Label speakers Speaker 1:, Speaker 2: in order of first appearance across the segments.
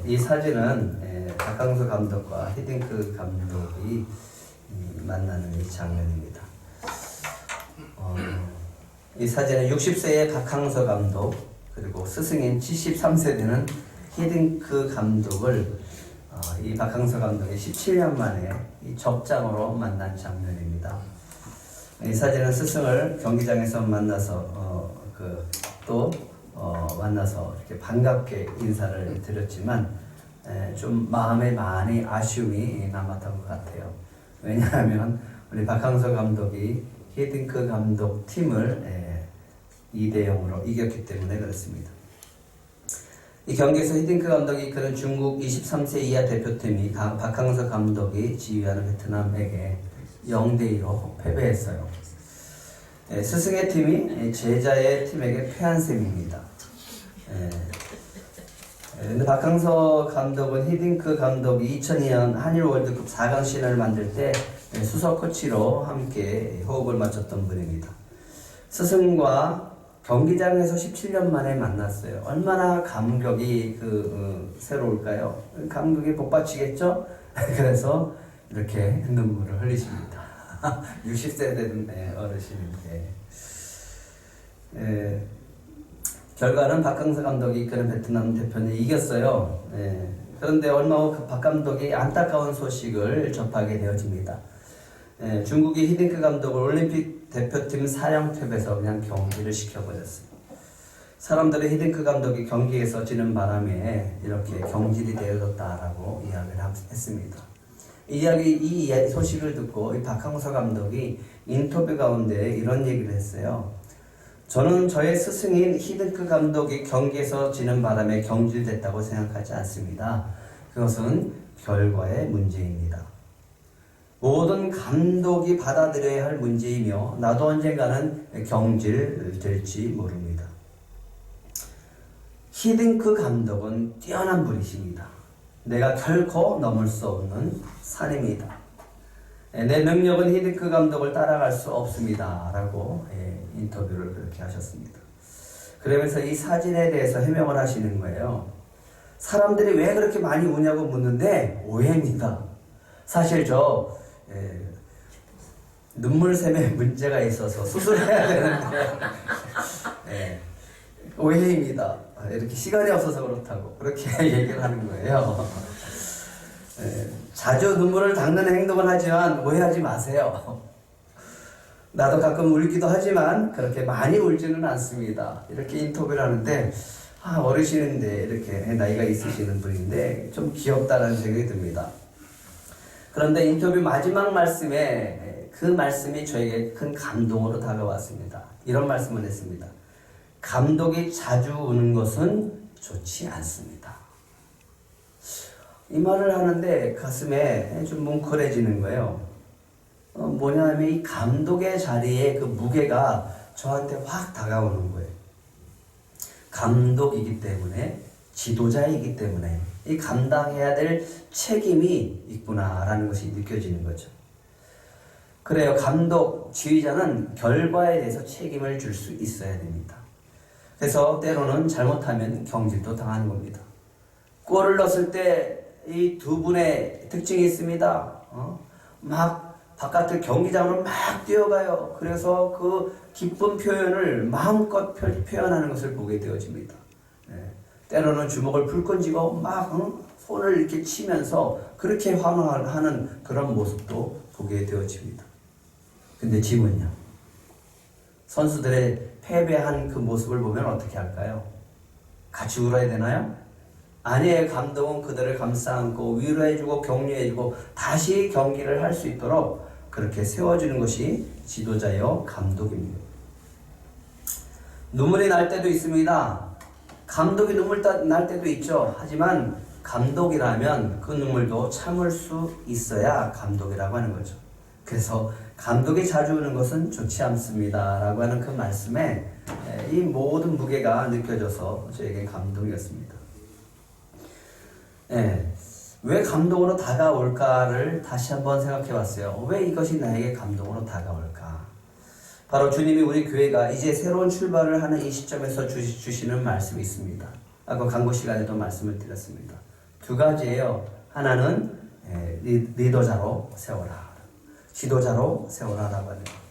Speaker 1: 이 사진은 박항서 감독과 히딩크 감독이 만나는 이 장면입니다. 이 사진은 60세의 박항서 감독 그리고 스승인 73세 되는 히딩크 감독을 이 박항서 감독이 17년 만에 이 적장으로 만난 장면입니다. 이 사진은 스승을 경기장에서 만나서 만나서 이렇게 반갑게 인사를 드렸지만 좀 마음에 많이 아쉬움이 남았던 것 같아요. 왜냐하면 우리 박항서 감독이 히딩크 감독 팀을 2대0으로 이겼기 때문에 그렇습니다. 이 경기에서 히딩크 감독이 이끄는 중국 23세 이하 대표팀이 박항서 감독이 지휘하는 베트남에게 0대2로 패배했어요. 스승의 팀이 제자의 팀에게 패한 셈입니다. 근데 박항서 감독은 히딩크 감독이 2002년 한일 월드컵 4강 신화를 만들 때 수석 코치로 함께 호흡을 맞췄던 분입니다. 스승과 경기장에서 17년 만에 만났어요. 얼마나 감격이 새로울까요? 감격이 복받치겠죠? 그래서 이렇게 눈물을 흘리십니다. 60세 된 어르신인데 결과는 박항서 감독이 이끄는 베트남 대표는 이겼어요. 그런데 얼마 후 박 감독이 안타까운 소식을 접하게 되어집니다. 중국이 히딩크 감독을 올림픽 대표팀 사령탑에서 그냥 경기를 시켜버렸어요. 사람들은 히딩크 감독이 경기에서 지는 바람에 이렇게 경질이 되어졌다라고 이야기를 했습니다. 이 소식을 듣고 이 박항서 감독이 인터뷰 가운데 이런 얘기를 했어요. 저는 저의 스승인 히딩크 감독이 경기에서 지는 바람에 경질됐다고 생각하지 않습니다. 그것은 결과의 문제입니다. 모든 감독이 받아들여야 할 문제이며 나도 언젠가는 경질될지 모릅니다. 히딩크 감독은 뛰어난 분이십니다. 내가 결코 넘을 수 없는 산입니다. 내 능력은 히딩크 감독을 따라갈 수 없습니다. 라고 인터뷰를 그렇게 하셨습니다. 그러면서 이 사진에 대해서 해명을 하시는 거예요. 사람들이 왜 그렇게 많이 우냐고 묻는데 오해입니다. 사실 저 눈물샘에 문제가 있어서 수술해야 되는데 오해입니다. 이렇게 시간이 없어서 그렇다고 그렇게 얘기를 하는 거예요. 자주 눈물을 닦는 행동을 하지만 오해하지 마세요. 나도 가끔 울기도 하지만 그렇게 많이 울지는 않습니다. 이렇게 인터뷰를 하는데 어르신인데 이렇게 나이가 있으시는 분인데 좀 귀엽다는 생각이 듭니다. 그런데 인터뷰 마지막 말씀에 그 말씀이 저에게 큰 감동으로 다가왔습니다. 이런 말씀을 했습니다. 감독이 자주 우는 것은 좋지 않습니다. 이 말을 하는데 가슴에 좀 뭉클해지는 거예요. 뭐냐면 이 감독의 자리에 그 무게가 저한테 확 다가오는 거예요. 감독이기 때문에, 지도자이기 때문에 이 감당해야 될 책임이 있구나라는 것이 느껴지는 거죠. 그래요. 감독, 지휘자는 결과에 대해서 책임을 줄 수 있어야 됩니다. 그래서 때로는 잘못하면 경질도 당하는 겁니다. 골을 넣었을 때 이 두 분의 특징이 있습니다. 막 바깥을 경기장으로 막 뛰어가요. 그래서 그 기쁜 표현을 마음껏 표현하는 것을 보게 되어집니다. 때로는 주먹을 불끈 쥐고 막 손을 이렇게 치면서 그렇게 환호하는 그런 모습도 보게 되어집니다. 근데 지금은요. 선수들의 패배한 그 모습을 보면 어떻게 할까요? 같이 울어야 되나요? 아니에요. 감독은 그들을 감싸안고 위로해주고 격려해주고 다시 경기를 할 수 있도록 그렇게 세워주는 것이 지도자요 감독입니다. 눈물이 날 때도 있습니다. 감독이 눈물 날 때도 있죠. 하지만 감독이라면 그 눈물도 참을 수 있어야 감독이라고 하는 거죠. 그래서 감독이 자주 우는 것은 좋지 않습니다 라고 하는 그 말씀에 이 모든 무게가 느껴져서 저에게 감동이었습니다. 왜 감동으로 다가올까를 다시 한번 생각해 봤어요. 왜 이것이 나에게 감동으로 다가올까? 바로 주님이 우리 교회가 이제 새로운 출발을 하는 이 시점에서 주시는 말씀이 있습니다. 아까 광고 시간에도 말씀을 드렸습니다. 두 가지예요. 하나는 리더자로 세워라. 지도자로 세워라라고 하는 거예요.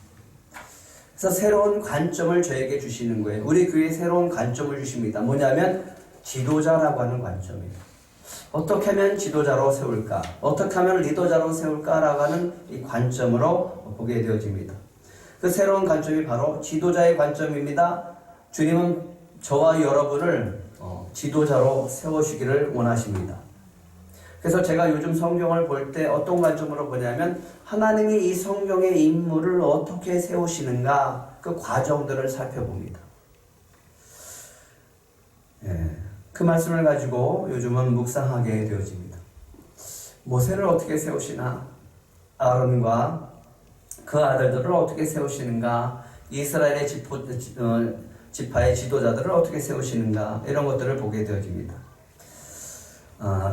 Speaker 1: 그래서 새로운 관점을 저에게 주시는 거예요. 우리 교회에 새로운 관점을 주십니다. 뭐냐면 지도자라고 하는 관점이에요. 어떻게 하면 지도자로 세울까? 어떻게 하면 리더자로 세울까라고 하는 이 관점으로 보게 되어집니다. 그 새로운 관점이 바로 지도자의 관점입니다. 주님은 저와 여러분을 지도자로 세우시기를 원하십니다. 그래서 제가 요즘 성경을 볼 때 어떤 관점으로 보냐면 하나님이 이 성경의 인물을 어떻게 세우시는가 그 과정들을 살펴봅니다. 그 말씀을 가지고 요즘은 묵상하게 되어집니다. 모세를 어떻게 세우시나, 아론과 그 아들들을 어떻게 세우시는가, 이스라엘의 지파의 지도자들을 어떻게 세우시는가, 이런 것들을 보게 되어집니다.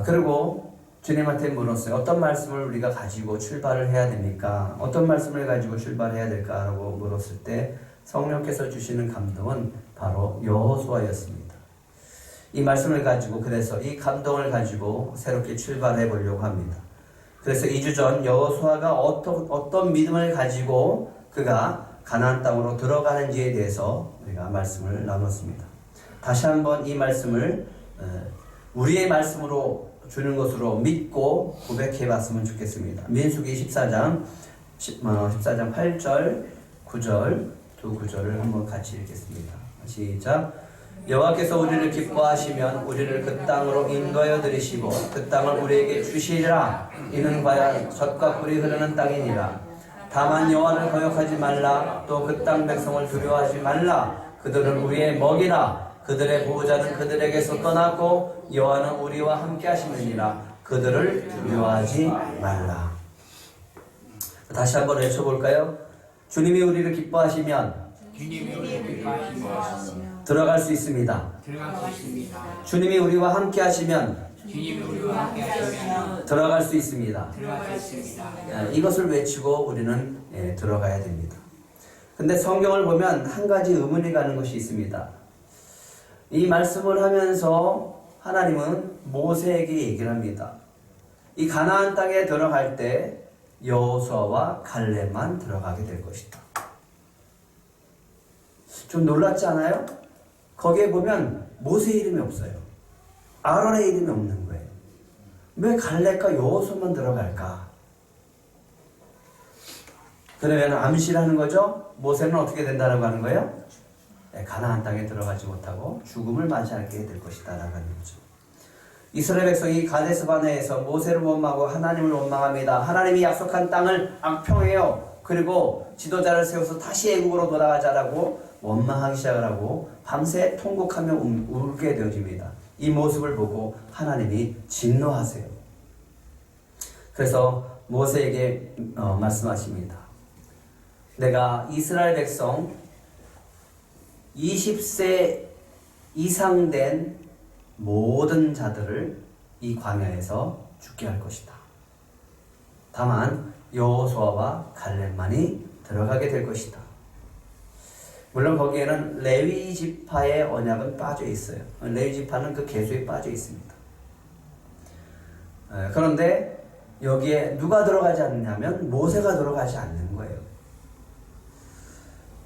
Speaker 1: 그리고 주님한테 물었어요. 어떤 말씀을 우리가 가지고 출발을 해야 됩니까? 어떤 말씀을 가지고 출발해야 될까라고 물었을 때 성령께서 주시는 감동은 바로 여호수아였습니다. 이 말씀을 가지고, 그래서 이 감동을 가지고 새롭게 출발해 보려고 합니다. 그래서 2주 전 여호수아가 어떤 믿음을 가지고 그가 가나안 땅으로 들어가는지에 대해서 우리가 말씀을 나눴습니다. 다시 한번 이 말씀을 우리의 말씀으로 주는 것으로 믿고 고백해 봤으면 좋겠습니다. 민수기 14장 8절 9절 두 구절을 한번 같이 읽겠습니다. 시작. 여호와께서 우리를 기뻐하시면 우리를 그 땅으로 인도하여 들이시고 그 땅을 우리에게 주시리라. 이는 과연 젖과 꿀이 흐르는 땅이니라. 다만 여호와를 거역하지 말라. 또 그 땅 백성을 두려워하지 말라. 그들은 우리의 먹이라. 그들의 보호자는 그들에게서 떠났고 여호와는 우리와 함께 하시느니라. 그들을 두려워하지 말라. 다시 한번 외쳐볼까요? 주님이 우리를 기뻐하시면 들어갈 수 있습니다. 주님이 우리와 함께 하시면 들어갈 수 있습니다. 이것을 외치고 우리는 들어가야 됩니다. 근데 성경을 보면 한 가지 의문이 가는 것이 있습니다. 이 말씀을 하면서 하나님은 모세에게 얘기를 합니다. 이 가나안 땅에 들어갈 때 여호수아와 갈렙만 들어가게 될 것이다. 좀 놀랍지 않아요? 거기에 보면 모세 이름이 없어요. 아론의 이름이 없는 거예요. 왜 갈렙과 여호수아만 들어갈까? 그러면 암시라는 거죠. 모세는 어떻게 된다라고 하는 거예요? 가나안 땅에 들어가지 못하고 죽음을 맞이하게 될 것이다 라는 거죠. 이스라엘 백성이 가데스 바네에서 모세를 원망하고 하나님을 원망합니다. 하나님이 약속한 땅을 악평해요. 그리고 지도자를 세워서 다시 애국으로 돌아가자라고 원망하기 시작을 하고 밤새 통곡하며 울게 되어집니다. 이 모습을 보고 하나님이 진노하세요. 그래서 모세에게 말씀하십니다. 내가 이스라엘 백성 20세 이상 된 모든 자들을 이 광야에서 죽게 할 것이다. 다만 여호수아와 갈렙만이 들어가게 될 것이다. 물론 거기에는 레위 지파의 언약은 빠져 있어요. 레위 지파는 그 계수에 빠져 있습니다. 그런데 여기에 누가 들어가지 않느냐면 모세가 들어가지 않는 거예요.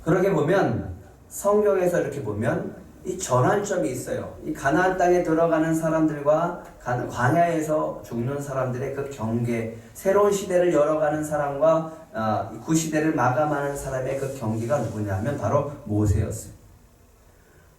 Speaker 1: 그러게 보면 성경에서 이렇게 보면 이 전환점이 있어요. 이 가나안 땅에 들어가는 사람들과 광야에서 죽는 사람들의 그 경계, 새로운 시대를 열어가는 사람과 그 시대를 마감하는 사람의 그 경계가 누구냐면 바로 모세였어요.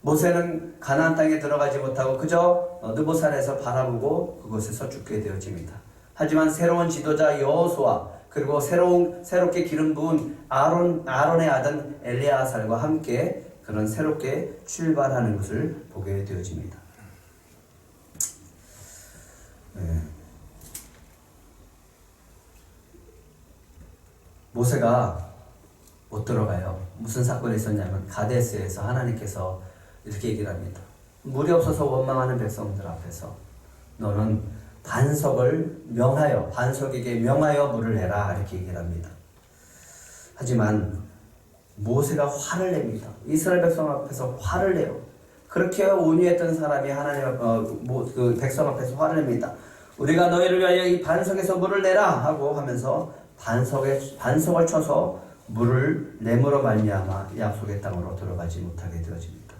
Speaker 1: 모세는 가나안 땅에 들어가지 못하고 그저 느보산에서 바라보고 그곳에서 죽게 되어집니다. 하지만 새로운 지도자 여호수아, 그리고 새롭게 기름 부은 아론의 아들 엘리아살과 함께 그런 새롭게 출발하는 것을 보게 되어집니다. 모세가 못 들어가요. 무슨 사건이 있었냐면 가데스에서 하나님께서 이렇게 얘기를 합니다. 물이 없어서 원망하는 백성들 앞에서 너는 반석에게 명하여 물을 내라 이렇게 얘기를 합니다. 하지만 모세가 화를 냅니다. 이스라엘 백성 앞에서 화를 내요. 그렇게 온유했던 사람이 하나님 그 백성 앞에서 화를 냅니다. 우리가 너희를 위하여 이 반석에서 물을 내라 하고 하면서 반석을 쳐서 물을 내므로 말미암아 약속의 땅으로 들어가지 못하게 되어집니다.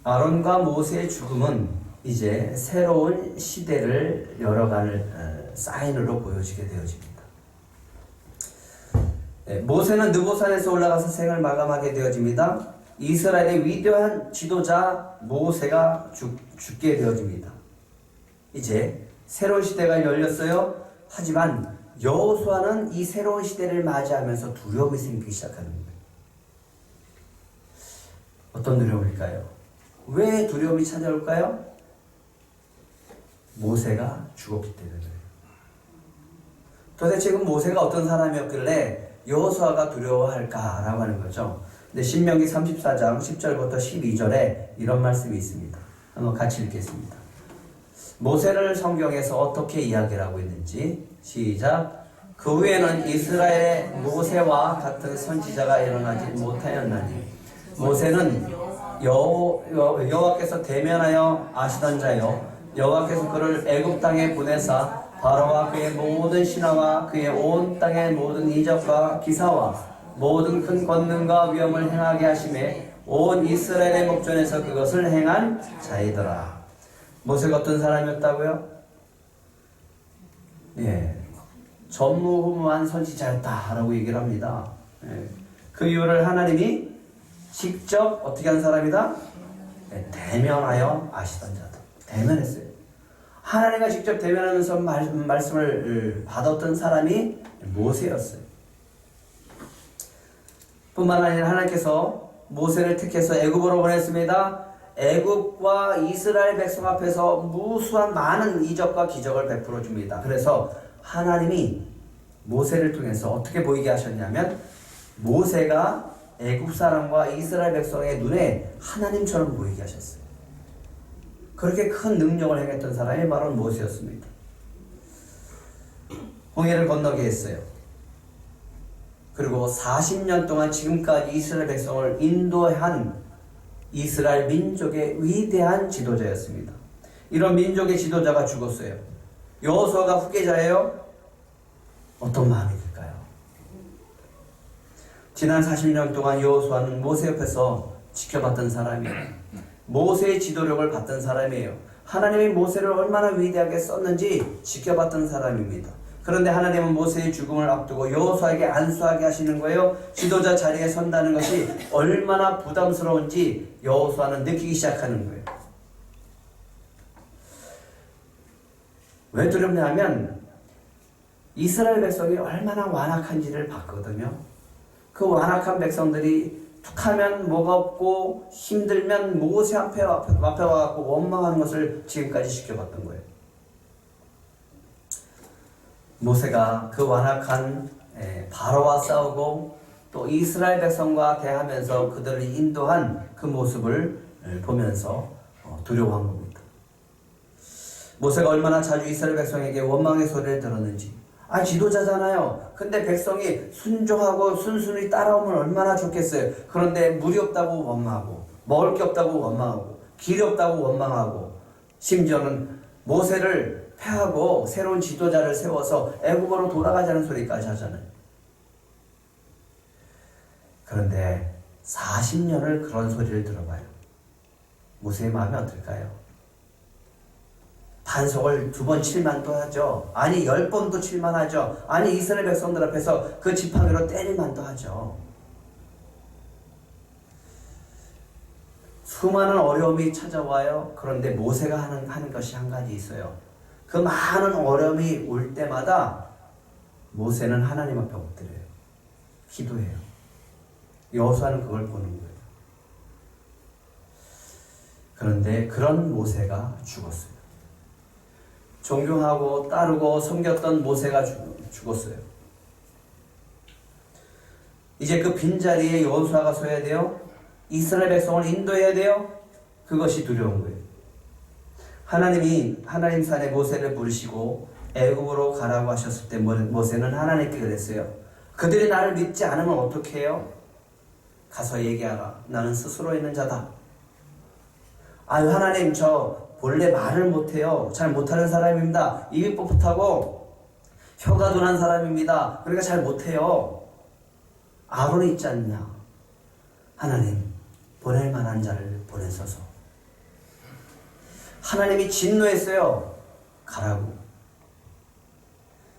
Speaker 1: 아론과 모세의 죽음은 이제 새로운 시대를 열어가는 사인으로 보여지게 되어집니다. 모세는 느보산에서 올라가서 생을 마감하게 되어집니다. 이스라엘의 위대한 지도자 모세가 죽게 되어집니다. 이제 새로운 시대가 열렸어요. 하지만 여호수아는 이 새로운 시대를 맞이하면서 두려움이 생기기 시작하는 거예요. 어떤 두려움일까요? 왜 두려움이 찾아올까요? 모세가 죽었기 때문에. 도대체 그 모세가 어떤 사람이었길래 여호수아가 두려워할까라고 하는 거죠. 근데 신명기 34장 10절부터 12절에 이런 말씀이 있습니다. 한번 같이 읽겠습니다. 모세를 성경에서 어떻게 이야기를 하고 있는지 시작. 그 후에는 이스라엘의 모세와 같은 선지자가 일어나지 못하였나니 모세는 여호와께서 대면하여 아시던 자요 여호와께서 그를 애굽 땅에 보내사 바로와 그의 모든 신하와 그의 온 땅의 모든 이적과 기사와 모든 큰 권능과 위엄을 행하게 하심에 온 이스라엘의 목전에서 그것을 행한 자이더라. 모세가 어떤 사람이었다고요? 예, 전무후무한 선지자였다라고 얘기를 합니다. 예, 그 이유를 하나님이 직접 어떻게 한 사람이다? 예, 대면하여 아시던 자다. 대면했어요. 하나님과 직접 대면하면서 말씀을 받았던 사람이 모세였어요. 뿐만 아니라 하나님께서 모세를 택해서 애굽으로 보냈습니다. 애굽과 이스라엘 백성 앞에서 무수한 많은 이적과 기적을 베풀어 줍니다. 그래서 하나님이 모세를 통해서 어떻게 보이게 하셨냐면 모세가 애굽 사람과 이스라엘 백성의 눈에 하나님처럼 보이게 하셨어요. 그렇게 큰 능력을 행했던 사람이 바로 모세였습니다. 홍해를 건너게 했어요. 그리고 40년 동안 지금까지 이스라엘 백성을 인도한 이스라엘 민족의 위대한 지도자였습니다. 이런 민족의 지도자가 죽었어요. 여호수아가 후계자예요. 어떤 마음이 들까요? 지난 40년 동안 여호수아는 모세 옆에서 지켜봤던 사람이에요. 모세의 지도력을 받던 사람이에요. 하나님이 모세를 얼마나 위대하게 썼는지 지켜봤던 사람입니다. 그런데 하나님은 모세의 죽음을 앞두고 여호수아에게 안수하게 하시는 거예요. 지도자 자리에 선다는 것이 얼마나 부담스러운지 여호수아는 느끼기 시작하는 거예요. 왜 두렵냐 하면 이스라엘 백성이 얼마나 완악한지를 봤거든요. 그 완악한 백성들이 툭하면 뭐가 없고 힘들면 모세 앞에 와갖고 원망하는 것을 지금까지 지켜봤던 거예요. 모세가 그 완악한 바로와 싸우고 또 이스라엘 백성과 대하면서 그들을 인도한 그 모습을 보면서 두려워한 겁니다. 모세가 얼마나 자주 이스라엘 백성에게 원망의 소리를 들었는지. 지도자잖아요. 근데 백성이 순종하고 순순히 따라오면 얼마나 좋겠어요. 그런데 물이 없다고 원망하고 먹을 게 없다고 원망하고 길이 없다고 원망하고 심지어는 모세를 패하고 새로운 지도자를 세워서 애굽으로 돌아가자는 소리까지 하잖아요. 그런데 40년을 그런 소리를 들어봐요. 모세의 마음이 어떨까요? 반석을 2번 칠만도 하죠. 아니 10번도 칠만하죠. 아니 이스라엘 백성들 앞에서 그 지팡이로 때릴만도 하죠. 수많은 어려움이 찾아와요. 그런데 모세가 하는 것이 한 가지 있어요. 그 많은 어려움이 올 때마다 모세는 하나님 앞에 엎드려요. 기도해요. 여호수아는 그걸 보는 거예요. 그런데 그런 모세가 죽었어요. 존경하고 따르고 섬겼던 모세가 죽었어요. 이제 그 빈자리에 여호수아가 서야 돼요. 이스라엘 백성을 인도해야 돼요. 그것이 두려운 거예요. 하나님이 하나님 산에 모세를 부르시고 애굽으로 가라고 하셨을 때 모세는 하나님께 그랬어요. 그들이 나를 믿지 않으면 어떻게 해요? 가서 얘기하라. 나는 스스로 있는 자다. 아유 하나님 저 본래 말을 못해요. 잘 못하는 사람입니다. 입이 뻣뻣하고 혀가 둔한 사람입니다. 그러니까 잘 못해요. 아론이 있지 않냐. 하나님 보낼 만한 자를 보내소서. 하나님이 진노했어요. 가라고.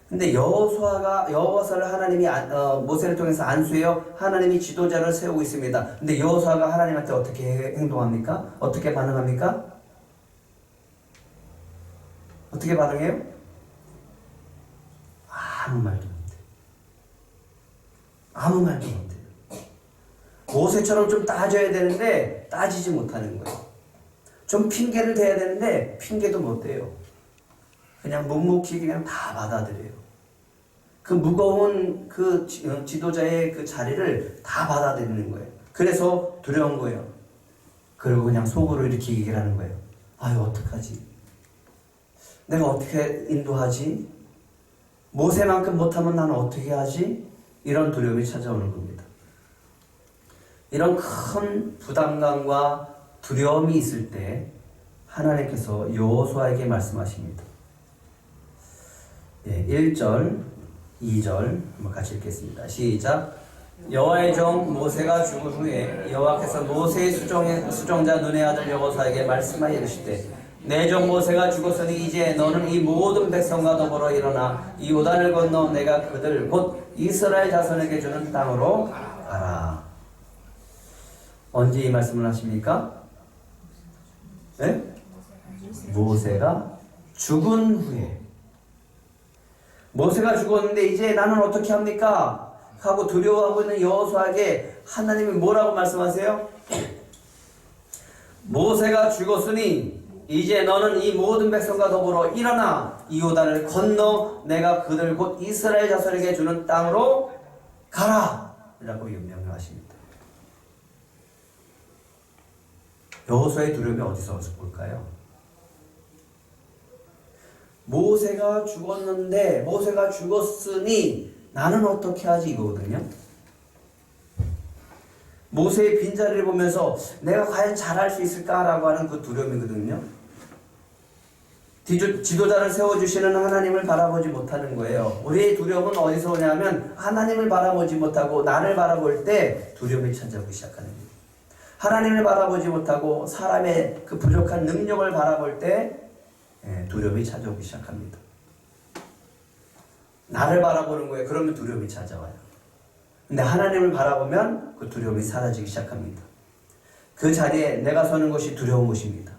Speaker 1: 근데 여호수아를 하나님이 모세를 통해서 안수해요. 하나님이 지도자를 세우고 있습니다. 근데 여호수아가 하나님한테 어떻게 행동합니까? 어떻게 반응합니까? 어떻게 반응해요? 아무 말도 못해요. 아무 말도 못해요. 모세처럼 좀 따져야 되는데 따지지 못하는 거예요. 좀 핑계를 대야 되는데 핑계도 못 대요. 그냥 묵묵히 그냥 다 받아들여요. 그 무거운 그 지도자의 그 자리를 다 받아들이는 거예요. 그래서 두려운 거예요. 그리고 그냥 속으로 이렇게 얘기를 하는 거예요. 아유 어떡하지? 내가 어떻게 인도하지? 모세만큼 못하면 나는 어떻게 하지? 이런 두려움이 찾아오는 겁니다. 이런 큰 부담감과 두려움이 있을 때 하나님께서 여호수아에게 말씀하십니다. 1절, 2절 한번 같이 읽겠습니다. 시작. 여호와의 종 모세가 죽은 후에 여호와께서 모세의 수종자 눈의 아들 여호수아에게 말씀하여 이르시되 내 종 모세가 죽었으니 이제 너는 이 모든 백성과 더불어 일어나 이 요단을 건너 내가 그들 곧 이스라엘 자손에게 주는 땅으로 가라. 언제 이 말씀을 하십니까? 네? 모세가 죽은 후에. 모세가 죽었는데 이제 나는 어떻게 합니까? 하고 두려워하고 있는 여호수아에게 하나님이 뭐라고 말씀하세요? 모세가 죽었으니 이제 너는 이 모든 백성과 더불어 일어나 이 요단을 건너 내가 그들 곧 이스라엘 자손에게 주는 땅으로 가라 라고 명령을 하십니다. 여호수아의 두려움이 어디서 올까요? 모세가 죽었는데 모세가 죽었으니 나는 어떻게 하지 이거거든요. 모세의 빈자리를 보면서 내가 과연 잘할 수 있을까라고 하는 그 두려움이거든요. 지도자를 세워주시는 하나님을 바라보지 못하는 거예요. 우리의 두려움은 어디서 오냐면 하나님을 바라보지 못하고 나를 바라볼 때 두려움이 찾아오기 시작하는 거예요. 하나님을 바라보지 못하고 사람의 그 부족한 능력을 바라볼 때 두려움이 찾아오기 시작합니다. 나를 바라보는 거예요. 그러면 두려움이 찾아와요. 근데 하나님을 바라보면 그 두려움이 사라지기 시작합니다. 그 자리에 내가 서는 것이 두려운 것입니다.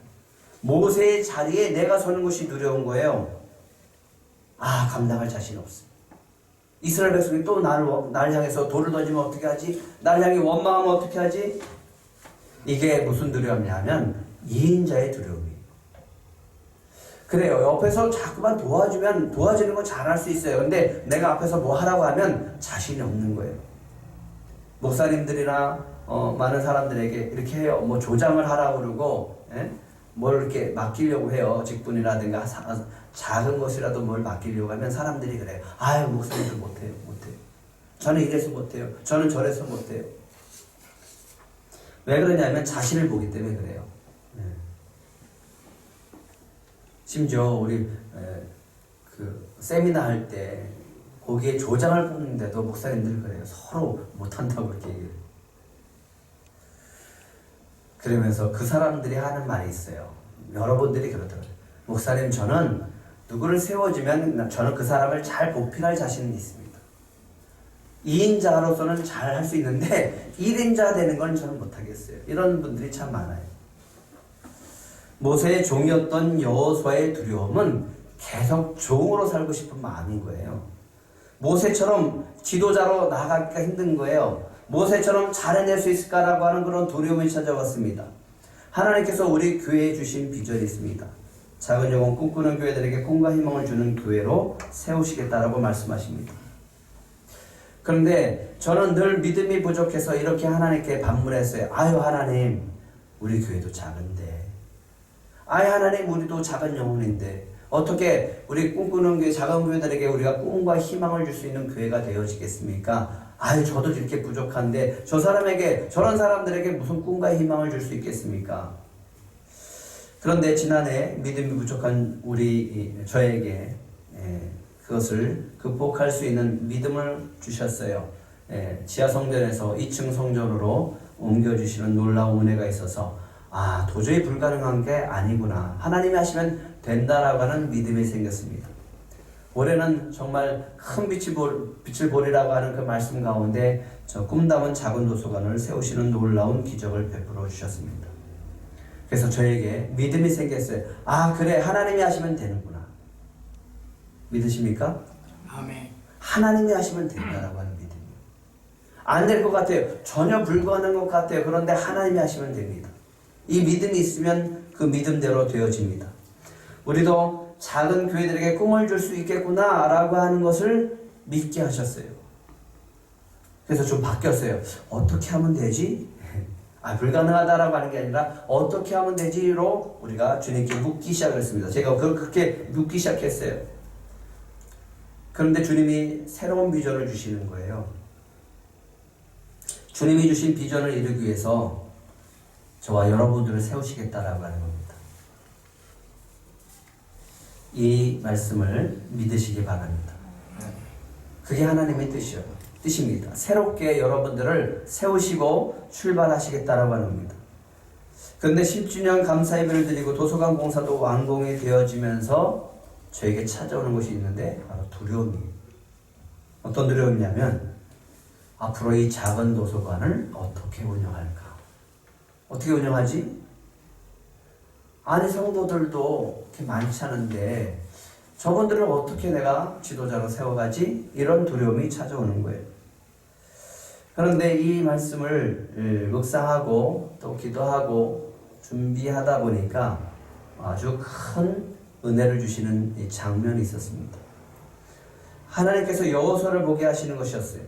Speaker 1: 모세의 자리에 내가 서는 것이 두려운 거예요. 아, 감당할 자신 없어. 이스라엘 백성이 또 나를 향해서 돌을 던지면 어떻게 하지? 나를 향해 원망하면 어떻게 하지? 이게 무슨 두려움이냐면 2인자의 두려움이에요. 그래요. 옆에서 자꾸만 도와주면 도와주는 건 잘할 수 있어요. 근데 내가 앞에서 뭐 하라고 하면 자신이 없는 거예요. 목사님들이나 많은 사람들에게 이렇게 해요. 뭐 조장을 하라고 그러고 뭘 이렇게 맡기려고 해요. 직분이라든가 작은 것이라도 뭘 맡기려고 하면 사람들이 그래요. 아유 목사님들 못해요. 저는 이래서 못해요. 저는 저래서 못해요. 왜 그러냐면 자신을 보기 때문에 그래요. 심지어 우리 그 세미나 할 때 거기에 조장을 뽑는데도 목사님들 그래요. 서로 못한다고 이렇게 얘기해요. 그러면서 그 사람들이 하는 말이 있어요. 여러분들이 그러더라고요. 목사님 저는 누구를 세워주면 저는 그 사람을 잘 보필할 자신이 있습니다. 2인자로서는 잘 할 수 있는데 1인자 되는 건 저는 못하겠어요. 이런 분들이 참 많아요. 모세의 종이었던 여호수아의 두려움은 계속 종으로 살고 싶은 마음인 거예요. 모세처럼 지도자로 나아가기가 힘든 거예요. 모세처럼 잘해낼 수 있을까라고 하는 그런 두려움이 찾아왔습니다. 하나님께서 우리 교회에 주신 비전이 있습니다. 작은 영혼 꿈꾸는 교회들에게 꿈과 희망을 주는 교회로 세우시겠다라고 말씀하십니다. 그런데 저는 늘 믿음이 부족해서 이렇게 하나님께 반문했어요. 아유 하나님 우리 교회도 작은데 아유 하나님 우리도 작은 영혼인데 어떻게 우리 꿈꾸는 교회 작은 교회들에게 우리가 꿈과 희망을 줄 수 있는 교회가 되어지겠습니까? 아유, 저도 이렇게 부족한데 저 사람에게, 저런 사람들에게 무슨 꿈과 희망을 줄 수 있겠습니까? 그런데 지난해 믿음이 부족한 저에게 그것을 극복할 수 있는 믿음을 주셨어요. 지하 성전에서 2층 성전으로 옮겨주시는 놀라운 은혜가 있어서 도저히 불가능한 게 아니구나, 하나님이 하시면 된다라고 하는 믿음이 생겼습니다. 올해는 정말 큰 빛을 보리라고 하는 그 말씀 가운데 저 꿈담은 작은 도서관을 세우시는 놀라운 기적을 베풀어 주셨습니다. 그래서 저에게 믿음이 생겼어요. 그래, 하나님이 하시면 되는구나. 믿으십니까?
Speaker 2: 아멘.
Speaker 1: 하나님이 하시면 된다라고 하는 믿음이에요. 안 될 것 같아요. 전혀 불가능한 것 같아요. 그런데 하나님이 하시면 됩니다. 이 믿음이 있으면 그 믿음대로 되어집니다. 우리도 작은 교회들에게 꿈을 줄 수 있겠구나 라고 하는 것을 믿게 하셨어요. 그래서 좀 바뀌었어요. 어떻게 하면 되지? 불가능하다라고 하는 게 아니라 어떻게 하면 되지로 우리가 주님께 묻기 시작했습니다. 제가 그렇게 묻기 시작했어요. 그런데 주님이 새로운 비전을 주시는 거예요. 주님이 주신 비전을 이루기 위해서 저와 여러분들을 세우시겠다라고 하는 겁니다. 이 말씀을 믿으시기 바랍니다. 그게 하나님의 뜻입니다. 새롭게 여러분들을 세우시고 출발하시겠다라고 하는 겁니다. 그런데 10주년 감사 예배를 드리고 도서관 공사도 완공이 되어지면서 저에게 찾아오는 것이 있는데 바로 두려움이에요. 어떤 두려움이냐면 앞으로 이 작은 도서관을 어떻게 운영할까? 어떻게 운영하지? 아니, 성도들도 그렇게 많지 않은데 저분들을 어떻게 내가 지도자로 세워가지? 이런 두려움이 찾아오는 거예요. 그런데 이 말씀을 묵상하고 또 기도하고 준비하다 보니까 아주 큰 은혜를 주시는 이 장면이 있었습니다. 하나님께서 여호수아를 보게 하시는 것이었어요.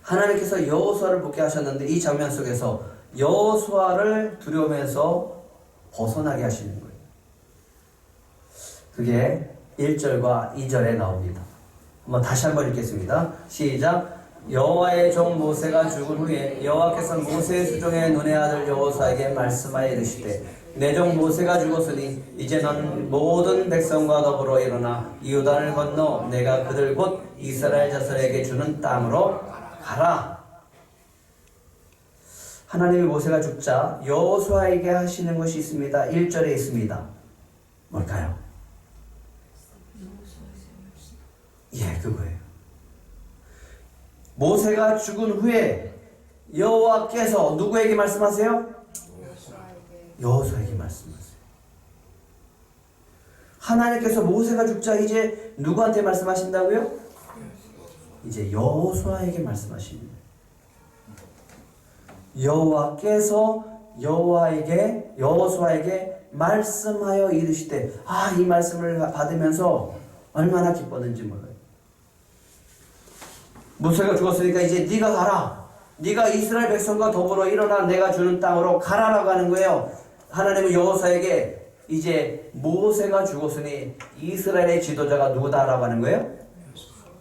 Speaker 1: 하나님께서 여호수아를 보게 하셨는데 이 장면 속에서 여호수아를 두려움에서 벗어나게 하시는 거예요. 그게 1절과 2절에 나옵니다. 다시 한번 읽겠습니다. 시작. 여호와의 종 모세가 죽은 후에 여호와께서 모세의 수종의 눈의 아들 여호수아에게 말씀하여 이르시되 내 종 모세가 죽었으니 이제 넌 모든 백성과 더불어 일어나 요단을 건너 내가 그들 곧 이스라엘 자손에게 주는 땅으로 가라. 하나님이 모세가 죽자 여호수아에게 하시는 것이 있습니다. 1절에 있습니다. 뭘까요? 그거예요. 모세가 죽은 후에 여호와께서 누구에게 말씀하세요? 여호수아에게 말씀하세요. 하나님께서 모세가 죽자 이제 누구한테 말씀하신다고요? 이제 여호수아에게 말씀하십니다. 여호와께서 여호수아에게 말씀하여 이르시되 이 말씀을 받으면서 얼마나 기뻤는지 몰라요. 모세가 죽었으니까 이제 네가 가라. 네가 이스라엘 백성과 더불어 일어나 내가 주는 땅으로 가라라고 하는 거예요. 하나님은 여호수아에게 이제 모세가 죽었으니 이스라엘의 지도자가 누구다라고 하는 거예요?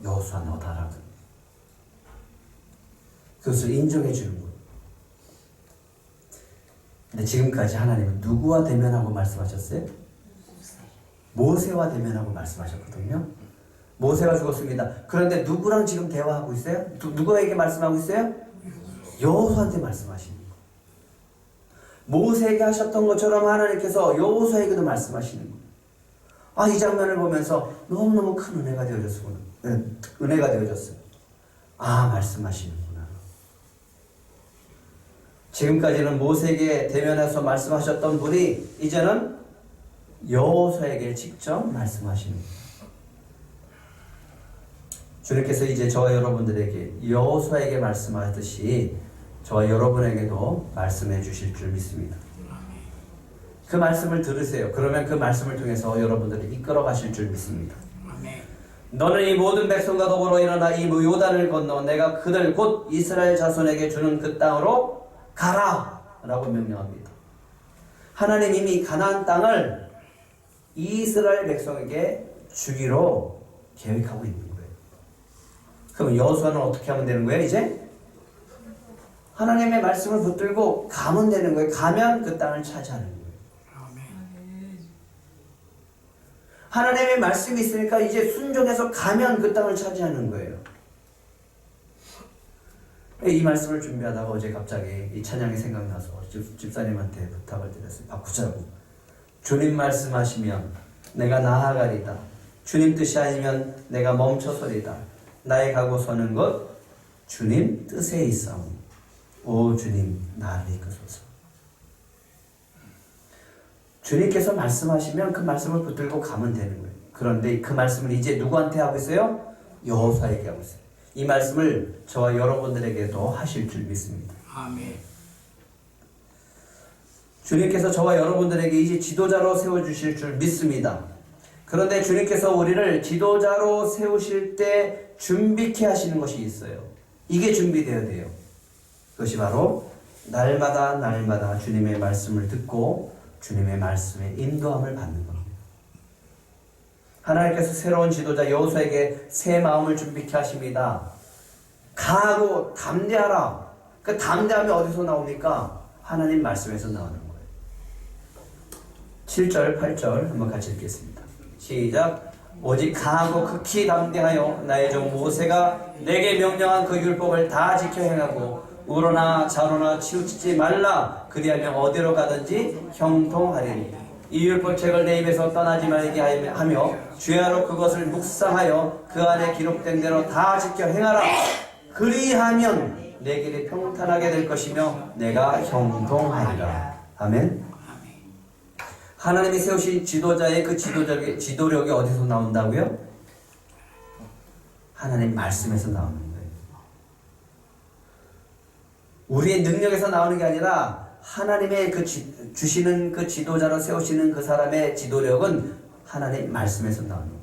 Speaker 1: 여호수아 너다라고. 그것을 인정해 주는 거예요. 근데 지금까지 하나님은 누구와 대면하고 말씀하셨어요? 모세와 대면하고 말씀하셨거든요. 모세가 죽었습니다. 그런데 누구랑 지금 대화하고 있어요? 누구에게 말씀하고 있어요? 여호수아한테 말씀하시는 거예요. 모세에게 하셨던 것처럼 하나님께서 여호수아에게도 말씀하시는 거예요. 이 장면을 보면서 너무너무 큰 은혜가 되어졌어요. 은혜가 되어졌어요. 말씀하시는구나. 지금까지는 모세에게 대면해서 말씀하셨던 분이 이제는 여호수아에게 직접 말씀하시는 거예요. 주님께서 이제 저와 여러분들에게 여호수아에게 말씀하듯이 저와 여러분에게도 말씀해 주실 줄 믿습니다. 그 말씀을 들으세요. 그러면 그 말씀을 통해서 여러분들을 이끌어 가실 줄 믿습니다. 너는 이 모든 백성과 더불어 일어나 이 요단을 건너 내가 그들 곧 이스라엘 자손에게 주는 그 땅으로 가라 라고 명령합니다. 하나님 이미 가나안 땅을 이스라엘 백성에게 주기로 계획하고 있는 거예요. 그럼 여호수아는 어떻게 하면 되는 거예요? 이제 하나님의 말씀을 붙들고 가면 되는 거예요. 가면 그 땅을 차지하는 거예요. 하나님의 말씀이 있으니까 이제 순종해서 가면 그 땅을 차지하는 거예요. 이 말씀을 준비하다가 어제 갑자기 이 찬양이 생각나서 집사님한테 부탁을 드렸어요. 바꾸자고. 주님 말씀하시면 내가 나아가리다. 주님 뜻이 아니면 내가 멈춰서리다. 나의 가고 서는 것 주님 뜻에 있사오니 오 주님 나를 이끄소서. 주님께서 말씀하시면 그 말씀을 붙들고 가면 되는 거예요. 그런데 그 말씀을 이제 누구한테 하고 있어요? 여호수아에게 하고 있어요. 이 말씀을 저와 여러분들에게도 하실 줄 믿습니다.
Speaker 2: 아멘.
Speaker 1: 주님께서 저와 여러분들에게 이제 지도자로 세워주실 줄 믿습니다. 그런데 주님께서 우리를 지도자로 세우실 때 준비케 하시는 것이 있어요. 이게 준비되어야 돼요. 그것이 바로 날마다 주님의 말씀을 듣고 주님의 말씀에 인도함을 받는 겁니다. 하나님께서 새로운 지도자 여호수아에게 새 마음을 준비케 하십니다. 강하고 담대하라. 그 담대함이 어디서 나옵니까? 하나님 말씀에서 나오는 거예요. 7절, 8절 한번 같이 읽겠습니다. 시작. 오직 강하고 극히 담대하여 나의 종 모세가 내게 명령한 그 율법을 다 지켜 행하고 우로나 좌로나 치우치지 말라. 그리하면 어디로 가든지 형통하리니 이 율법책을 내 입에서 떠나지 말게 하며 주야로 그것을 묵상하여 그 안에 기록된 대로 다 지켜 행하라. 그리하면 내 길이 평탄하게 될 것이며 내가 형통하리라. 아멘. 하나님이 세우신 지도자의 그 지도력이 어디서 나온다고요? 하나님 말씀에서 나오는 거예요. 우리의 능력에서 나오는 게 아니라 하나님의 주시는 그 지도자로 세우시는 그 사람의 지도력은 하나님 말씀에서 나오는 거예요.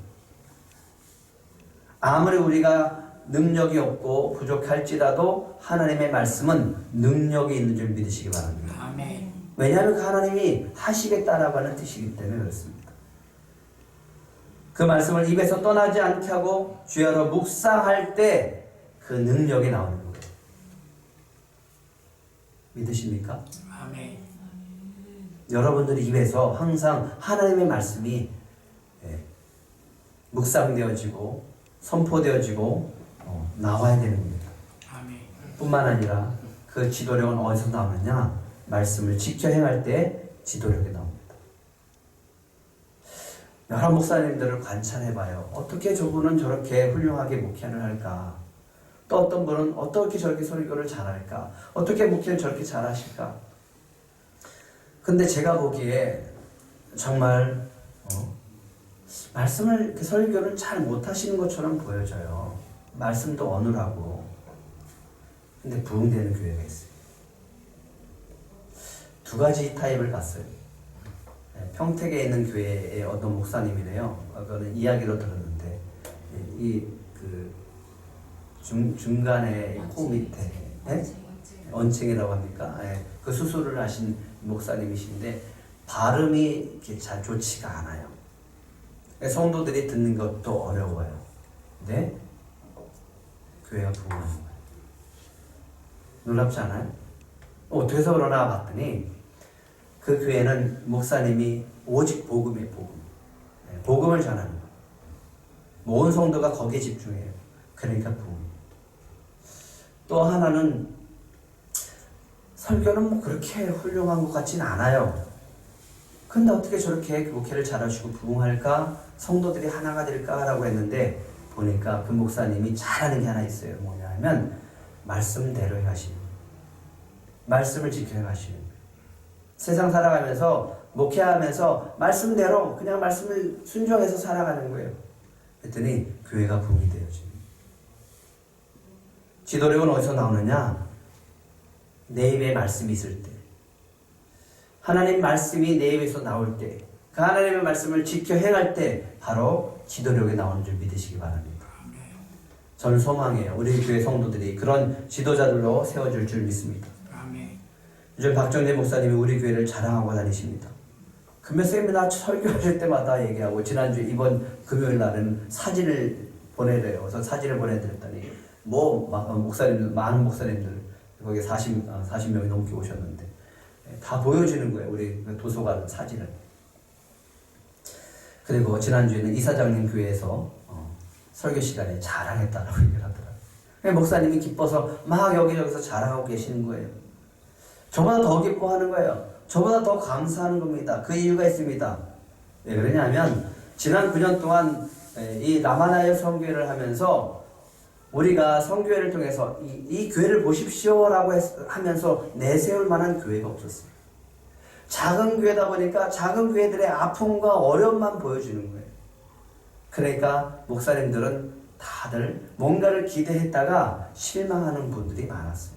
Speaker 1: 아무리 우리가 능력이 없고 부족할지라도 하나님의 말씀은 능력이 있는 줄 믿으시기 바랍니다.
Speaker 2: 아멘.
Speaker 1: 왜냐하면 그 하나님이 하시겠다라고 하는 뜻이기 때문에 그렇습니다. 그 말씀을 입에서 떠나지 않게 하고 주야로 묵상할 때 그 능력이 나오는 거예요. 믿으십니까?
Speaker 2: 아멘.
Speaker 1: 여러분들이 입에서 항상 하나님의 말씀이 묵상되어지고 선포되어지고 나와야 되는 겁니다.
Speaker 2: 아멘.
Speaker 1: 뿐만 아니라 그 지도력은 어디서 나오느냐? 말씀을 지켜 행할 때 지도력이 나옵니다. 여러 목사님들을 관찰해봐요. 어떻게 저분은 저렇게 훌륭하게 목회를 할까? 또 어떤 분은 어떻게 저렇게 설교를 잘할까? 어떻게 목회를 저렇게 잘하실까? 근데 제가 보기에 정말 말씀을 설교를 잘 못하시는 것처럼 보여져요. 말씀도 어눌하고. 근데 부흥되는 교회가 있어요. 두 가지 타입을 봤어요. 평택에 있는 교회의 어떤 목사님이래요. 그거는 이야기로 들었는데 중간에 코 밑에 언층이라고 합니까? 그 수술을 하신 목사님이신데 발음이 이렇게 잘 좋지가 않아요. 성도들이 듣는 것도 어려워요. 근데 교회가 부흥하는 거예요. 놀랍지 않아요? 어떻게 해서 그러나 봤더니 그 교회는 목사님이 오직 복음이에요. 복음을 전하는 거예요. 온 성도가 거기에 집중해요. 그러니까 부흥. 또 하나는 설교는 뭐 그렇게 훌륭한 것 같지는 않아요. 근데 어떻게 저렇게 목회를 잘하시고 부흥할까? 성도들이 하나가 될까라고 했는데 보니까 그 목사님이 잘하는 게 하나 있어요. 뭐냐 하면 말씀대로 하시는 거예요. 말씀을 지켜 가시는 거예요. 세상 살아가면서 목회하면서 말씀대로 그냥 말씀을 순종해서 살아가는 거예요. 그랬더니 교회가 부흥이 되어집니다. 지도력은 어디서 나오느냐? 내 입에 말씀이 있을 때, 하나님 말씀이 내 입에서 나올 때, 그 하나님의 말씀을 지켜 행할 때 바로 지도력이 나오는 줄 믿으시기 바랍니다. 저는 소망해요. 우리 교회 성도들이 그런 지도자들로 세워줄 줄 믿습니다. 요즘 박정재 목사님이 우리 교회를 자랑하고 다니십니다. 금요일 나 설교하실 때마다 얘기하고, 지난주 이번 금요일 날은 사진을 보내래요. 그래서 사진을 보내드렸더니 목사님들, 많은 목사님들, 거기 40명이 넘게 오셨는데, 다 보여주는 거예요. 우리 도서관 사진을. 그리고 지난주에는 이사장님 교회에서 설교 시간에 자랑했다라고 얘기를 하더라고요. 목사님이 기뻐서 막 여기저기서 자랑하고 계시는 거예요. 저보다 더 기뻐하는 거예요. 저보다 더 감사하는 겁니다. 그 이유가 있습니다. 왜 그러냐면 지난 9년 동안 이 라마나의 성교회를 하면서 우리가 성교회를 통해서 이 교회를 보십시오라고 하면서 내세울 만한 교회가 없었어요. 작은 교회다 보니까 작은 교회들의 아픔과 어려움만 보여주는 거예요. 그러니까 목사님들은 다들 뭔가를 기대했다가 실망하는 분들이 많았어요.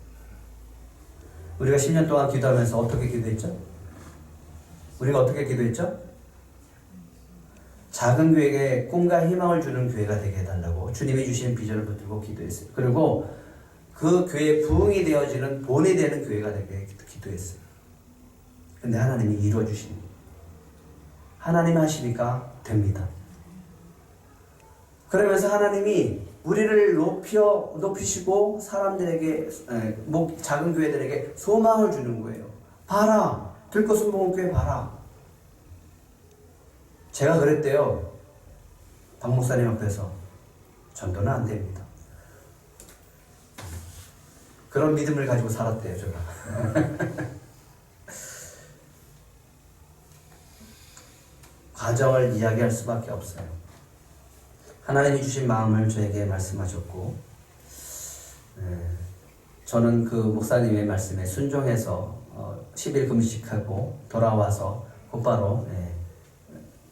Speaker 1: 우리가 10년 동안 기도하면서 어떻게 기도했죠? 우리가 어떻게 기도했죠? 작은 교회에게 꿈과 희망을 주는 교회가 되게 해달라고 주님이 주신 비전을 붙들고 기도했어요. 그리고 그 교회의 부흥이 되어지는 본이 되는 교회가 되게 기도했어요. 근데 하나님이 이루어주시는 거예요. 하나님이 하시니까 됩니다. 그러면서 하나님이 우리를 높이시고 사람들에게 작은 교회들에게 소망을 주는 거예요. 봐라, 들꽃순복음교회 봐라. 제가 그랬대요. 박 목사님 앞에서 전도는 안 됩니다. 그런 믿음을 가지고 살았대요, 제가. 과정을 이야기할 수밖에 없어요. 하나님이 주신 마음을 저에게 말씀하셨고, 저는 그 목사님의 말씀에 순종해서 10일 금식하고 돌아와서 곧바로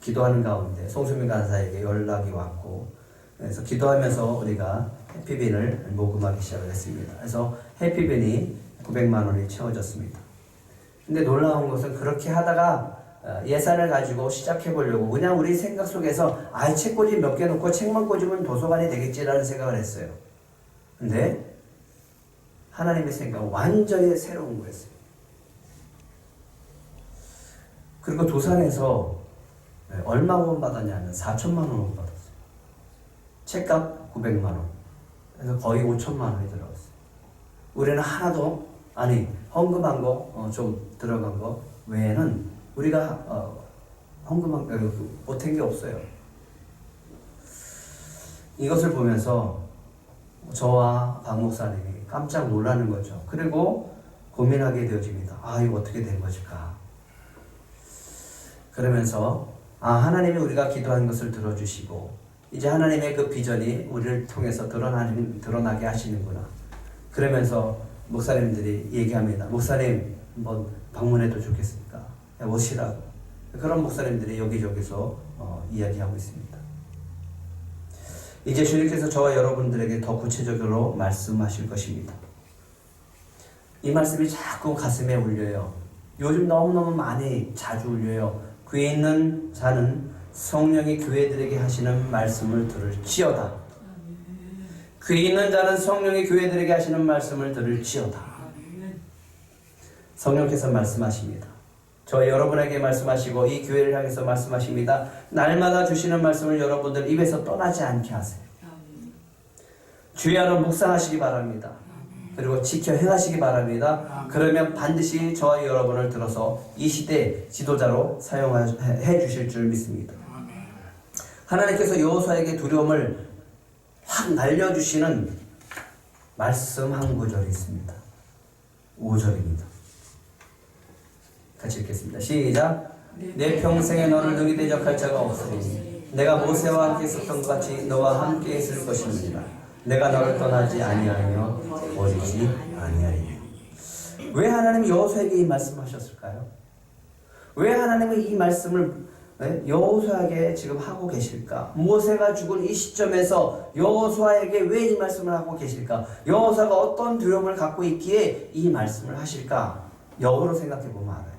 Speaker 1: 기도하는 가운데 송수민 간사에게 연락이 왔고, 그래서 기도하면서 우리가 해피빈을 모금하기 시작을 했습니다. 그래서 해피빈이 900만 원이 채워졌습니다. 근데 놀라운 것은 그렇게 하다가 예산을 가지고 시작해 보려고 그냥 우리 생각 속에서 책꽂이 몇 개 놓고 책만 꽂으면 도서관이 되겠지라는 생각을 했어요. 근데 하나님의 생각은 완전히 새로운 거였어요. 그리고 도산에서 얼마 후원 받았냐면 4천만 원 후원 받았어요. 책값 900만 원. 그래서 거의 5천만 원이 들어갔어요. 우리는 하나도 헌금한 거 좀 들어간 거 외에는 우리가 헌금한 못한 게 없어요. 이것을 보면서 저와 박 목사님이 깜짝 놀라는 거죠. 그리고 고민하게 되어집니다. 이거 어떻게 된 것일까? 그러면서 하나님이 우리가 기도한 것을 들어주시고 이제 하나님의 그 비전이 우리를 통해서 드러나게 하시는구나. 그러면서 목사님들이 얘기합니다. 목사님 한번 방문해도 좋겠습니까? 오시라고. 그런 목사님들이 여기저기서 이야기하고 있습니다. 이제 주님께서 저와 여러분들에게 더 구체적으로 말씀하실 것입니다. 이 말씀이 자꾸 가슴에 울려요. 요즘 너무너무 많이 자주 울려요. 귀에 있는 자는 성령이 교회들에게 하시는 말씀을 들을지어다. 귀에 있는 자는 성령이 교회들에게 하시는 말씀을 들을지어다. 성령께서 말씀하십니다. 저 여러분에게 말씀하시고 이 교회를 향해서 말씀하십니다. 날마다 주시는 말씀을 여러분들 입에서 떠나지 않게 하세요. 주의 안을 묵상하시기 바랍니다. 그리고 지켜 행하시기 바랍니다. 그러면 반드시 저와 여러분을 들어서 이 시대 지도자로 사용해 주실 줄 믿습니다. 하나님께서 여호수아에게 두려움을 확 날려주시는 말씀 한 구절이 있습니다. 5절입니다. 같이 읽겠습니다. 시작. 내 평생에 너를 능히 대적할 자가 없으리니 내가 모세와 함께 있었던 것 같이 너와 함께 있을 것입니다. 내가 너를 떠나지 아니하며 버리지 아니하리니. 왜 하나님이 여호수아에게 이 말씀하셨을까요? 왜 하나님은 이 말씀을 여호수아에게 지금 하고 계실까? 모세가 죽은 이 시점에서 여호수아에게 왜 이 말씀을 하고 계실까? 여호수아가 어떤 두려움을 갖고 있기에 이 말씀을 하실까? 역으로 생각해 보면 알아요.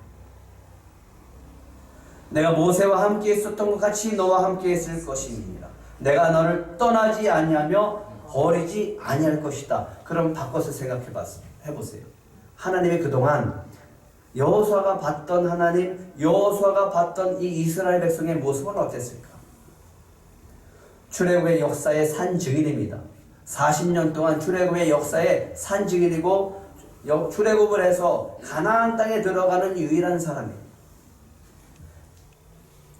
Speaker 1: 내가 모세와 함께 있었던 것 같이 너와 함께 있을 것입니다. 내가 너를 떠나지 아니하며 버리지 아니할 것이다. 그럼 바꿔서 해보세요. 하나님이 그동안 여호수아가 봤던 하나님, 여호수아가 봤던 이 이스라엘 백성의 모습은 어땠을까? 출애굽의 역사의 산 증인입니다. 40년 동안 출애굽의 역사의 산증인이고 출애굽을 해서 가나안 땅에 들어가는 유일한 사람이에요.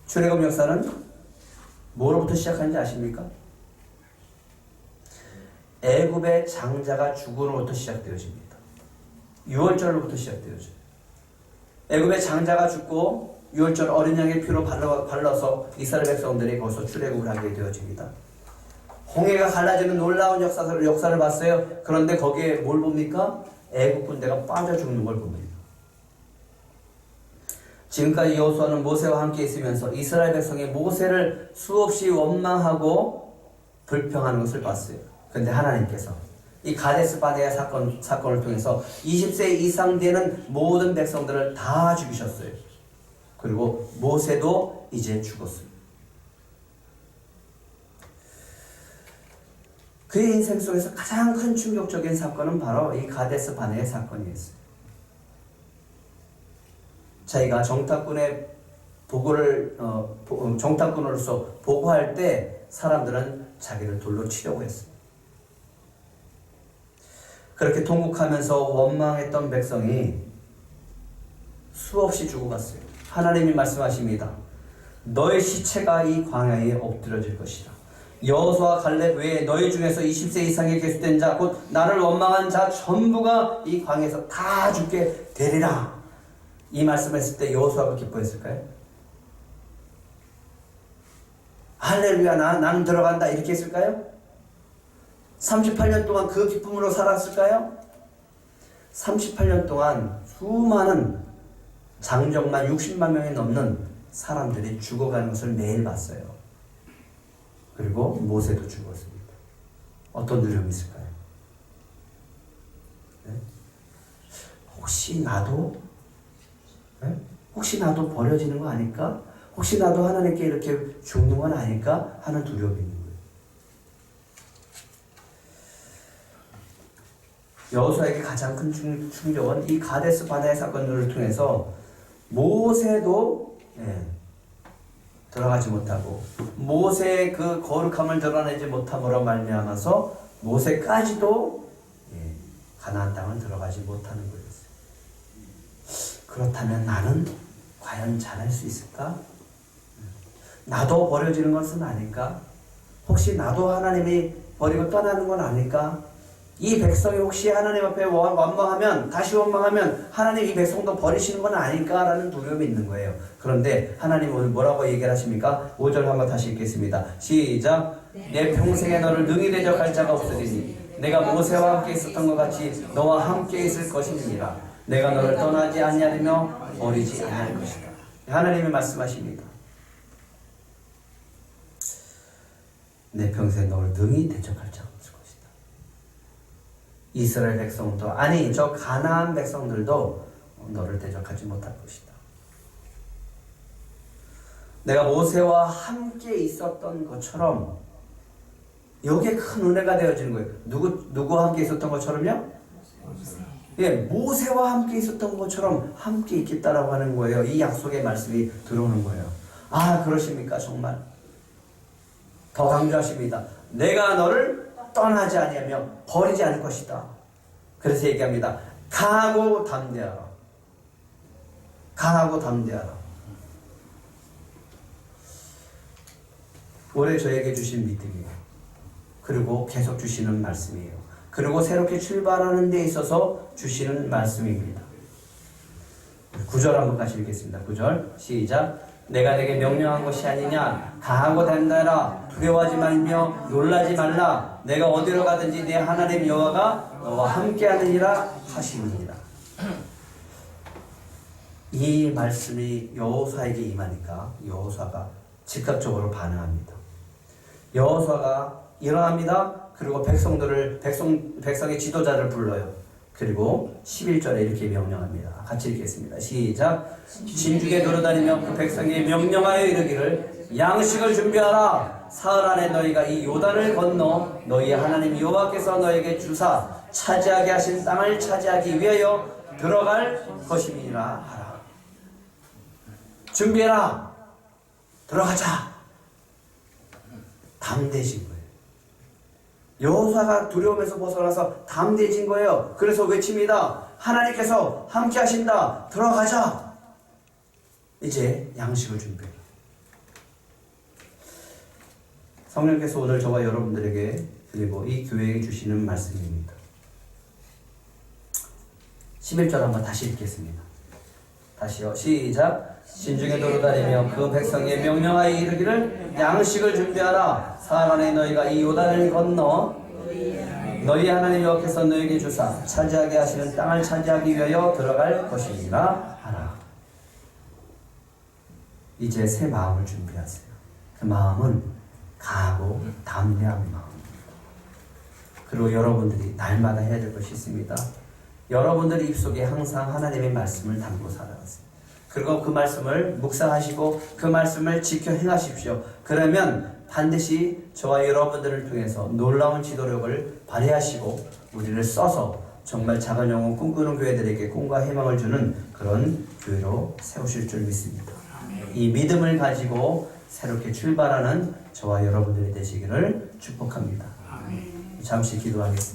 Speaker 1: 출애굽 역사는 뭐로부터 시작하는지 아십니까? 애굽의 장자가 죽음으로부터 시작되어집니다. 유월절로부터 시작되어져요. 애굽의 장자가 죽고 유월절 어린 양의 피로 발라서 이스라엘 백성들이 거기서 출애굽을 하게 되어집니다. 홍해가 갈라지는 놀라운 역사를 봤어요. 그런데 거기에 뭘 봅니까? 애굽 군대가 빠져 죽는 걸 봅니다. 지금까지 여호수아는 모세와 함께 있으면서 이스라엘 백성이 모세를 수없이 원망하고 불평하는 것을 봤어요. 그런데 하나님께서 이 가데스 바네아 사건을 통해서 20세 이상 되는 모든 백성들을 다 죽이셨어요. 그리고 모세도 이제 죽었어요. 그의 인생 속에서 가장 큰 충격적인 사건은 바로 이 가데스 바네아 사건이었어요. 자기가 정탐꾼의 정탐꾼으로서 보고할 때 사람들은 자기를 돌로 치려고 했어요. 그렇게 통곡하면서 원망했던 백성이 수없이 죽어갔어요. 하나님이 말씀하십니다. 너의 시체가 이 광야에 엎드려질 것이라. 여호수아 갈렙 외에 너희 중에서 20세 이상에 계수된 자 곧 나를 원망한 자 전부가 이 광야에서 다 죽게 되리라. 이 말씀을 했을 때 여호수아가 기뻐했을까요? 할렐루야 나는 들어간다 이렇게 했을까요? 38년 동안 그 기쁨으로 살았을까요? 38년 동안 수많은 장정만 60만 명이 넘는 사람들이 죽어가는 것을 매일 봤어요. 그리고 모세도 죽었습니다. 어떤 두려움이 있을까요? 네? 혹시 나도 버려지는 거 아닐까? 혹시 나도 하나님께 이렇게 죽는 건 아닐까? 하는 두려움이 있는 거예요. 여호수아에게 가장 큰 충격은 이 가데스 바네아 사건들을 통해서 모세도 들어가지 못하고 모세의 그 거룩함을 드러내지 못함으로 말미암아서 모세까지도 가나안 땅을 들어가지 못하는 거였어요. 그렇다면 나는 과연 잘할 수 있을까? 나도 버려지는 것은 아닐까? 혹시 나도 하나님이 버리고 떠나는 건 아닐까? 이 백성이 혹시 하나님 앞에 다시 원망하면 하나님 이 백성도 버리시는 건 아닐까라는 두려움이 있는 거예요. 그런데 하나님은 오늘 뭐라고 얘기를 하십니까? 5절 한번 다시 읽겠습니다. 시작. 내 평생에 너를 능히 대적할 자가 없으리니 내가 모세와 함께 있었던 것 같이 너와 함께 있을 것이니라. 내가 너를 떠나지 아니하리며 버리지 아니할 것이다. 하나님이 말씀하십니다. 내 평생에 너를 능히 대적할 자가 없을 것이다. 이스라엘 백성도 아니 저 가나안 백성들도 너를 대적하지 못할 것이다. 내가 모세와 함께 있었던 것처럼 여기에 큰 은혜가 되어지는 거예요. 누구와 함께 있었던 것처럼요? 모세와 함께 있었던 것처럼 함께 있겠다라고 하는 거예요. 이 약속의 말씀이 들어오는 거예요. 아, 그러십니까? 정말 더 강조하십니다. 내가 너를 떠나지 아니하며 버리지 않을 것이다. 그래서 얘기합니다. 강하고 담대하라. 강하고 담대하라. 올해 저에게 주신 믿음이에요. 그리고 계속 주시는 말씀이에요. 그리고 새롭게 출발하는 데 있어서 주시는 말씀입니다. 9절 한번 같이 읽겠습니다. 9절 시작. 내가 내게 명령한 것이 아니냐. 강하고 담대하라. 두려워하지 말며 놀라지 말라. 내가 어디로 가든지 내 하나님 여호와가 너와 함께하느니라 하시니라. 이 말씀이 여호수아에게 임하니까 여호수아가 즉각적으로 반응합니다. 여호수아가 일어납니다. 그리고 백성의 지도자를 불러요. 그리고 11절에 이렇게 명령합니다. 같이 읽겠습니다. 시작. 진죽에 돌아다니며 그 백성에 명령하여 이르기를 양식을 준비하라. 사흘 안에 너희가 이 요단을 건너 너희 하나님 여호와께서 너에게 주사 차지하게 하신 땅을 차지하기 위하여 들어갈 것임이라 하라. 준비해라. 들어가자. 담대신 거예요. 여호수아가 두려움에서 벗어나서 담대해진 거예요. 그래서 외칩니다. 하나님께서 함께 하신다. 들어가자. 이제 양식을 준비해요. 성령께서 오늘 저와 여러분들에게 그리고 이 교회에 주시는 말씀입니다. 11절 한번 다시 읽겠습니다. 다시요. 시작. 신중에 도로다니며 그 백성에 명령하여 이르기를 양식을 준비하라. 사흘 안에 너희가 이 요단을 건너 너희 하나님 여호와께서 너희에게 주사 차지하게 하시는 땅을 차지하기 위하여 들어갈 것이니라 하라. 이제 새 마음을 준비하세요. 그 마음은 강하고 담대한 마음입니다. 그리고 여러분들이 날마다 해야 될 것이 있습니다. 여러분들의 입속에 항상 하나님의 말씀을 담고 살아가세요. 그리고 그 말씀을 묵상하시고 그 말씀을 지켜 행하십시오. 그러면 반드시 저와 여러분들을 통해서 놀라운 지도력을 발휘하시고 우리를 써서 정말 작은 영혼 꿈꾸는 교회들에게 꿈과 희망을 주는 그런 교회로 세우실 줄 믿습니다. 이 믿음을 가지고 새롭게 출발하는 저와 여러분들이 되시기를 축복합니다. 잠시 기도하겠습니다.